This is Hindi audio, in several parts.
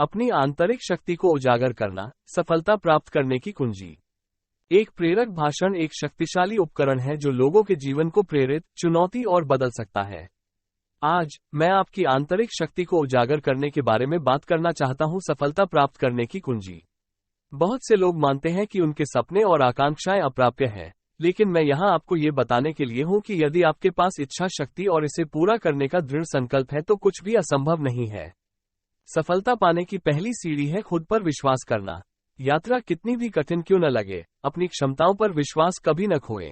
अपनी आंतरिक शक्ति को उजागर करना, सफलता प्राप्त करने की कुंजी। एक प्रेरक भाषण एक शक्तिशाली उपकरण है जो लोगों के जीवन को प्रेरित, चुनौती और बदल सकता है। आज मैं आपकी आंतरिक शक्ति को उजागर करने के बारे में बात करना चाहता हूं, सफलता प्राप्त करने की कुंजी। बहुत से लोग मानते हैं कि उनके सपने और आकांक्षाएं अप्राप्य हैं, लेकिन मैं यहां आपको ये बताने के लिए हूं कि यदि आपके पास इच्छा शक्ति और इसे पूरा करने का दृढ़ संकल्प है तो कुछ भी असंभव नहीं है। सफलता पाने की पहली सीढ़ी है खुद पर विश्वास करना। यात्रा कितनी भी कठिन क्यों न लगे, अपनी क्षमताओं पर विश्वास कभी न खोएं।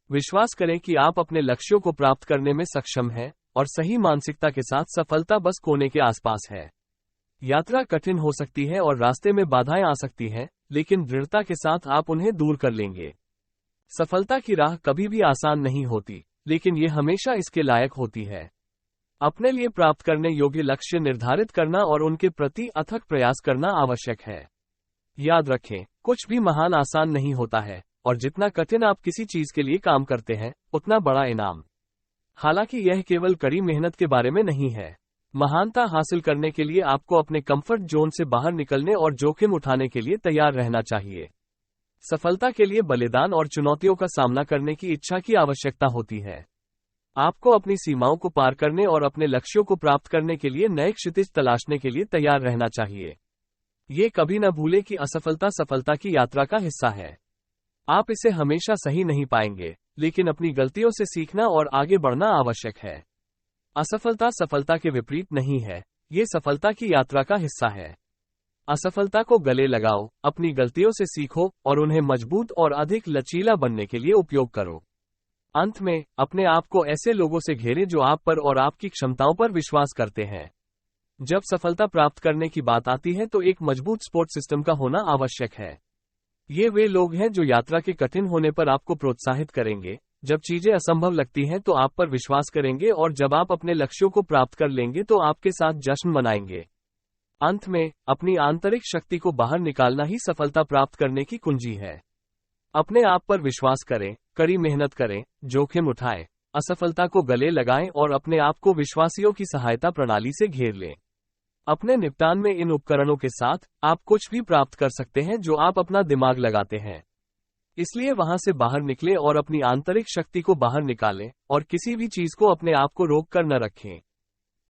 विश्वास करें कि आप अपने लक्ष्यों को प्राप्त करने में सक्षम हैं, और सही मानसिकता के साथ सफलता बस कोने के आसपास है। यात्रा कठिन हो सकती है और रास्ते में बाधाएं आ सकती हैं, लेकिन दृढ़ता के साथ आप उन्हें दूर कर लेंगे। सफलता की राह कभी भी आसान नहीं होती, लेकिन ये हमेशा इसके लायक होती है। अपने लिए प्राप्त करने योग्य लक्ष्य निर्धारित करना और उनके प्रति अथक प्रयास करना आवश्यक है। याद रखें, कुछ भी महान आसान नहीं होता है, और जितना कठिन आप किसी चीज के लिए काम करते हैं, उतना बड़ा इनाम। हालांकि यह केवल कड़ी मेहनत के बारे में नहीं है। महानता हासिल करने के लिए आपको अपने कंफर्ट जोन से बाहर निकलने और जोखिम उठाने के लिए तैयार रहना चाहिए। सफलता के लिए बलिदान और चुनौतियों का सामना करने की इच्छा की आवश्यकता होती है। आपको अपनी सीमाओं को पार करने और अपने लक्ष्यों को प्राप्त करने के लिए नए क्षितिज तलाशने के लिए तैयार रहना चाहिए। ये कभी न भूलें कि असफलता सफलता की यात्रा का हिस्सा है। आप इसे हमेशा सही नहीं पाएंगे, लेकिन अपनी गलतियों से सीखना और आगे बढ़ना आवश्यक है। असफलता सफलता के विपरीत नहीं है, ये सफलता की यात्रा का हिस्सा है। असफलता को गले लगाओ, अपनी गलतियों से सीखो और उन्हें मजबूत और अधिक लचीला बनने के लिए उपयोग करो। अंत में, अपने आप को ऐसे लोगों से घेरें जो आप पर और आपकी क्षमताओं पर विश्वास करते हैं। जब सफलता प्राप्त करने की बात आती है तो एक मजबूत सपोर्ट सिस्टम का होना आवश्यक है। ये वे लोग हैं जो यात्रा के कठिन होने पर आपको प्रोत्साहित करेंगे, जब चीजें असंभव लगती हैं तो आप पर विश्वास करेंगे, और जब आप अपने लक्ष्यों को प्राप्त कर लेंगे तो आपके साथ जश्न मनाएंगे। अंत में, अपनी आंतरिक शक्ति को बाहर निकालना ही सफलता प्राप्त करने की कुंजी है। अपने आप पर विश्वास करें, कड़ी मेहनत करें, जोखिम उठाएं, असफलता को गले लगाएं और अपने आप को विश्वासियों की सहायता प्रणाली से घेर लें। अपने निपटान में इन उपकरणों के साथ, आप कुछ भी प्राप्त कर सकते हैं जो आप अपना दिमाग लगाते हैं। इसलिए वहां से बाहर निकलें और अपनी आंतरिक शक्ति को बाहर निकालें, और किसी भी चीज को अपने आप को रोक कर न रखें।